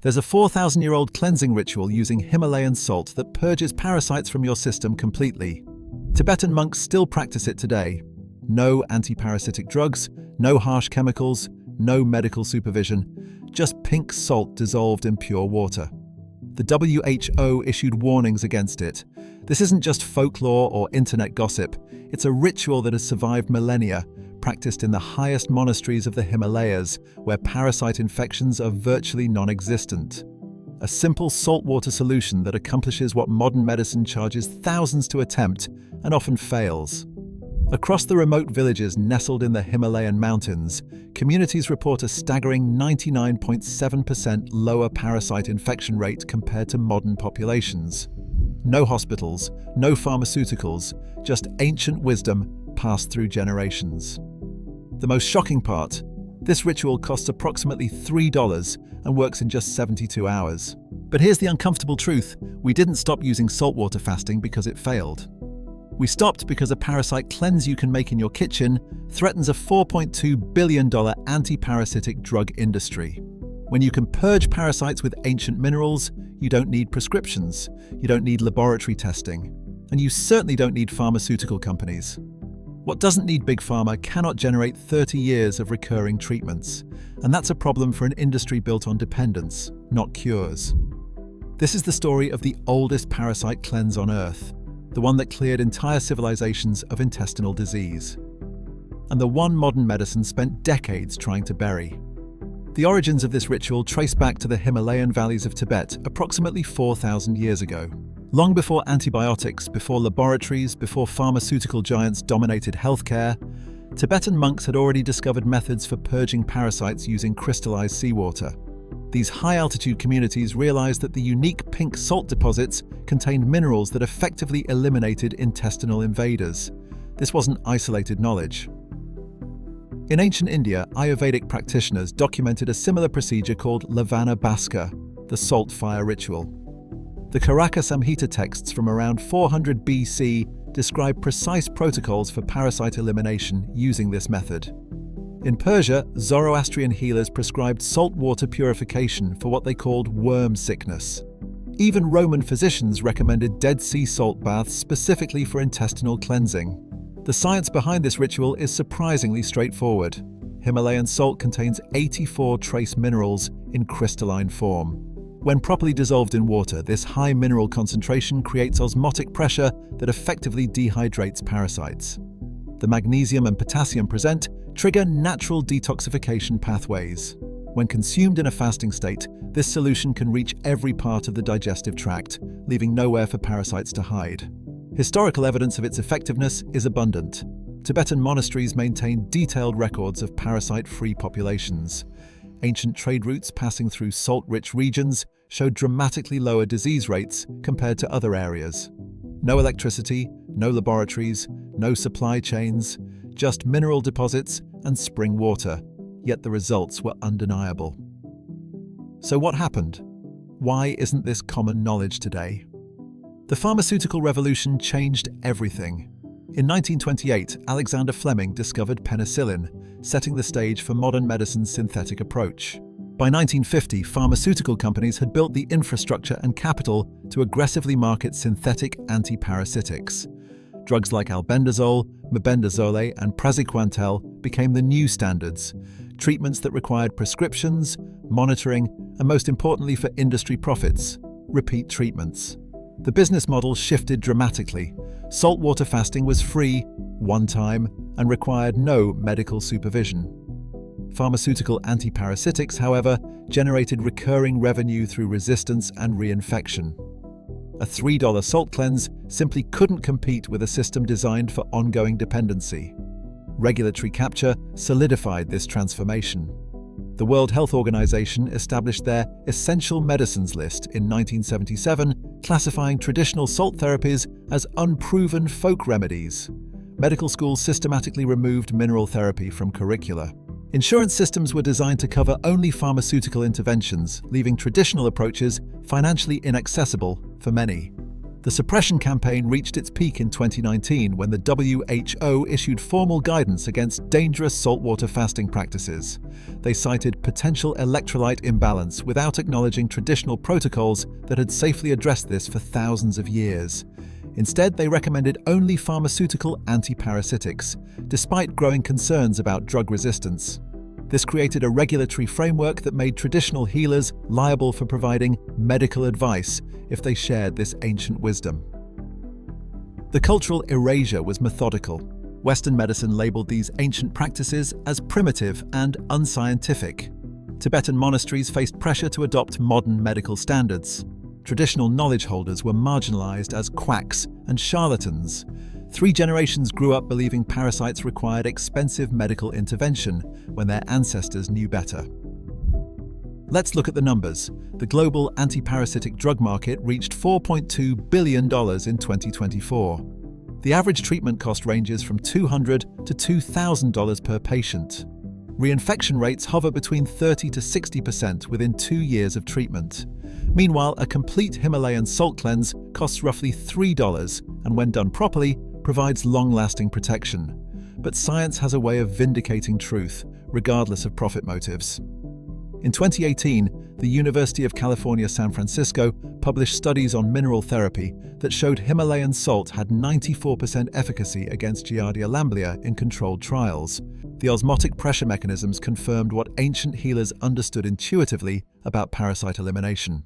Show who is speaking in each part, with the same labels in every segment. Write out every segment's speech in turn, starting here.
Speaker 1: There's a 4,000-year-old cleansing ritual using Himalayan salt that purges parasites from your system completely. Tibetan monks still practice it today. No anti-parasitic drugs, no harsh chemicals, no medical supervision, just pink salt dissolved in pure water. The WHO issued warnings against it. This isn't just folklore or internet gossip, it's a ritual that has survived millennia, practiced in the highest monasteries of the Himalayas, where parasite infections are virtually non-existent. A simple saltwater solution that accomplishes what modern medicine charges thousands to attempt and often fails. Across the remote villages nestled in the Himalayan mountains, communities report a staggering 99.7% lower parasite infection rate compared to modern populations. No hospitals, no pharmaceuticals, just ancient wisdom passed through generations. The most shocking part, this ritual costs approximately $3 and works in just 72 hours. But here's the uncomfortable truth: we didn't stop using saltwater fasting because it failed. We stopped because a parasite cleanse you can make in your kitchen threatens a $4.2 billion anti-parasitic drug industry. When you can purge parasites with ancient minerals, you don't need prescriptions, you don't need laboratory testing, and you certainly don't need pharmaceutical companies. What doesn't need big pharma cannot generate 30 years of recurring treatments, and that's a problem for an industry built on dependence, not cures. This is the story of the oldest parasite cleanse on Earth, the one that cleared entire civilizations of intestinal disease, and the one modern medicine spent decades trying to bury. The origins of this ritual trace back to the Himalayan valleys of Tibet approximately 4,000 years ago. Long before antibiotics, before laboratories, before pharmaceutical giants dominated healthcare, Tibetan monks had already discovered methods for purging parasites using crystallized seawater. These high-altitude communities realized that the unique pink salt deposits contained minerals that effectively eliminated intestinal invaders. This wasn't isolated knowledge. In ancient India, Ayurvedic practitioners documented a similar procedure called Lavana Bhaskar, the salt fire ritual. The Karaka Samhita texts from around 400 BC describe precise protocols for parasite elimination using this method. In Persia, Zoroastrian healers prescribed saltwater purification for what they called worm sickness. Even Roman physicians recommended Dead Sea salt baths specifically for intestinal cleansing. The science behind this ritual is surprisingly straightforward. Himalayan salt contains 84 trace minerals in crystalline form. When properly dissolved in water, this high mineral concentration creates osmotic pressure that effectively dehydrates parasites. The magnesium and potassium present trigger natural detoxification pathways. When consumed in a fasting state, this solution can reach every part of the digestive tract, leaving nowhere for parasites to hide. Historical evidence of its effectiveness is abundant. Tibetan monasteries maintain detailed records of parasite-free populations. Ancient trade routes passing through salt-rich regions showed dramatically lower disease rates compared to other areas. No electricity, no laboratories, no supply chains, just mineral deposits and spring water, yet the results were undeniable. So what happened? Why isn't this common knowledge today? The pharmaceutical revolution changed everything. In 1928, Alexander Fleming discovered penicillin, setting the stage for modern medicine's synthetic approach. By 1950, pharmaceutical companies had built the infrastructure and capital to aggressively market synthetic antiparasitics. Drugs like albendazole, mebendazole, and praziquantel became the new standards, treatments that required prescriptions, monitoring, and most importantly for industry profits, repeat treatments. The business model shifted dramatically. Saltwater fasting was free, one time, and required no medical supervision. Pharmaceutical antiparasitics, however, generated recurring revenue through resistance and reinfection. A $3 salt cleanse simply couldn't compete with a system designed for ongoing dependency. Regulatory capture solidified this transformation. The World Health Organization established their Essential Medicines list in 1977, classifying traditional salt therapies as unproven folk remedies. Medical schools systematically removed mineral therapy from curricula. Insurance systems were designed to cover only pharmaceutical interventions, leaving traditional approaches financially inaccessible for many. The suppression campaign reached its peak in 2019 when the WHO issued formal guidance against dangerous saltwater fasting practices. They cited potential electrolyte imbalance without acknowledging traditional protocols that had safely addressed this for thousands of years. Instead, they recommended only pharmaceutical antiparasitics, despite growing concerns about drug resistance. This created a regulatory framework that made traditional healers liable for providing medical advice if they shared this ancient wisdom. The cultural erasure was methodical. Western medicine labeled these ancient practices as primitive and unscientific. Tibetan monasteries faced pressure to adopt modern medical standards. Traditional knowledge holders were marginalized as quacks and charlatans. 3 generations grew up believing parasites required expensive medical intervention when their ancestors knew better. Let's look at the numbers. The global antiparasitic drug market reached $4.2 billion in 2024. The average treatment cost ranges from $200 to $2,000 per patient. Reinfection rates hover between 30 to 60% within 2 years of treatment. Meanwhile, a complete Himalayan salt cleanse costs roughly $3 and, when done properly, provides long-lasting protection. But science has a way of vindicating truth, regardless of profit motives. In 2018, the University of California, San Francisco published studies on mineral therapy that showed Himalayan salt had 94% efficacy against Giardia lamblia in controlled trials. The osmotic pressure mechanisms confirmed what ancient healers understood intuitively about parasite elimination.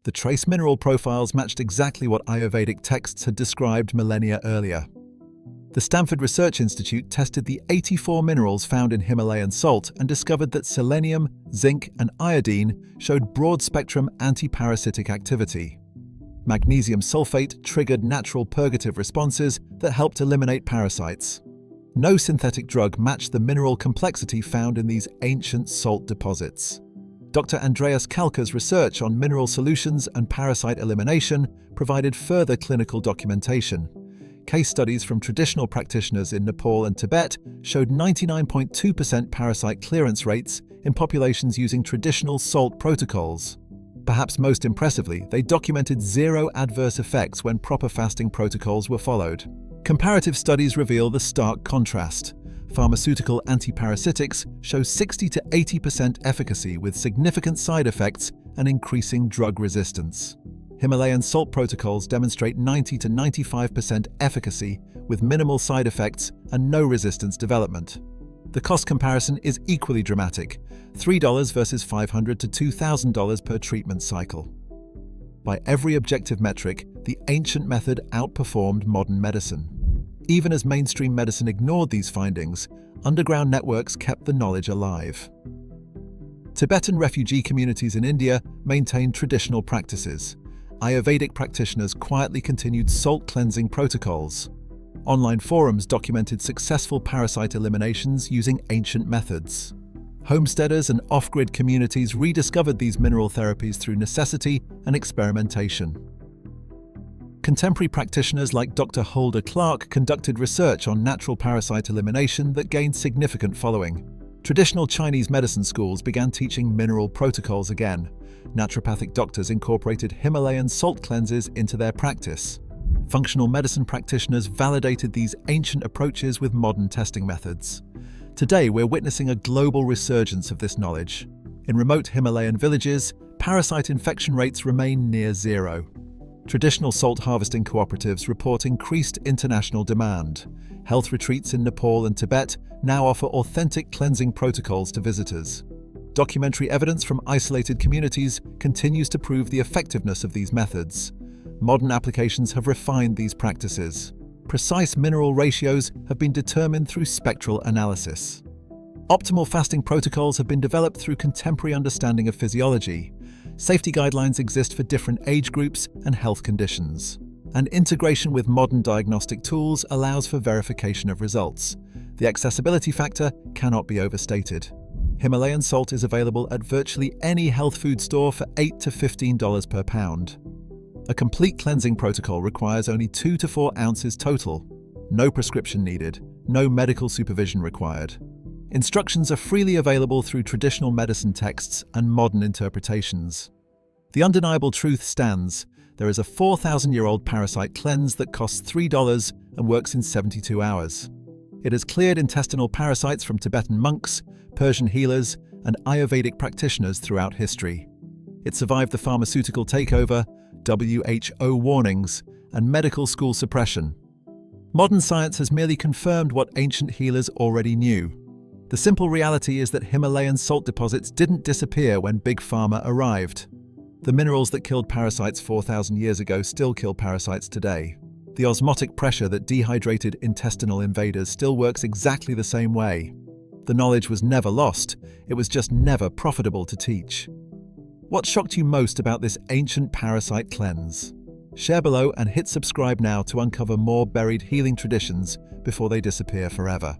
Speaker 1: The trace mineral profiles matched exactly what Ayurvedic texts had described millennia earlier. The Stanford Research Institute tested the 84 minerals found in Himalayan salt and discovered that selenium, zinc, and iodine showed broad-spectrum antiparasitic activity. Magnesium sulfate triggered natural purgative responses that helped eliminate parasites. No synthetic drug matched the mineral complexity found in these ancient salt deposits. Dr. Andreas Kalka's research on mineral solutions and parasite elimination provided further clinical documentation. Case studies from traditional practitioners in Nepal and Tibet showed 99.2% parasite clearance rates in populations using traditional salt protocols. Perhaps most impressively, they documented 0 adverse effects when proper fasting protocols were followed. Comparative studies reveal the stark contrast. Pharmaceutical antiparasitics show 60 to 80% efficacy with significant side effects and increasing drug resistance. Himalayan salt protocols demonstrate 90 to 95% efficacy with minimal side effects and no resistance development. The cost comparison is equally dramatic, $3 versus $500 to $2,000 per treatment cycle. By every objective metric, the ancient method outperformed modern medicine. Even as mainstream medicine ignored these findings, underground networks kept the knowledge alive. Tibetan refugee communities in India maintained traditional practices. Ayurvedic practitioners quietly continued salt cleansing protocols. Online forums documented successful parasite eliminations using ancient methods. Homesteaders and off-grid communities rediscovered these mineral therapies through necessity and experimentation. Contemporary practitioners like Dr. Hulda Clark conducted research on natural parasite elimination that gained significant following. Traditional Chinese medicine schools began teaching mineral protocols again. Naturopathic doctors incorporated Himalayan salt cleanses into their practice. Functional medicine practitioners validated these ancient approaches with modern testing methods. Today, we're witnessing a global resurgence of this knowledge. In remote Himalayan villages, parasite infection rates remain near 0. Traditional salt harvesting cooperatives report increased international demand. Health retreats in Nepal and Tibet now offer authentic cleansing protocols to visitors. Documentary evidence from isolated communities continues to prove the effectiveness of these methods. Modern applications have refined these practices. Precise mineral ratios have been determined through spectral analysis. Optimal fasting protocols have been developed through contemporary understanding of physiology. Safety guidelines exist for different age groups and health conditions. And integration with modern diagnostic tools allows for verification of results. The accessibility factor cannot be overstated. Himalayan salt is available at virtually any health food store for $8 to $15 per pound. A complete cleansing protocol requires only 2 to 4 ounces total. No prescription needed, no medical supervision required. Instructions are freely available through traditional medicine texts and modern interpretations. The undeniable truth stands: there is a 4,000-year-old parasite cleanse that costs $3 and works in 72 hours. It has cleared intestinal parasites from Tibetan monks, Persian healers, and Ayurvedic practitioners throughout history. It survived the pharmaceutical takeover, WHO warnings, and medical school suppression. Modern science has merely confirmed what ancient healers already knew. The simple reality is that Himalayan salt deposits didn't disappear when Big Pharma arrived. The minerals that killed parasites 4,000 years ago still kill parasites today. The osmotic pressure that dehydrated intestinal invaders still works exactly the same way. The knowledge was never lost, it was just never profitable to teach. What shocked you most about this ancient parasite cleanse? Share below and hit subscribe now to uncover more buried healing traditions before they disappear forever.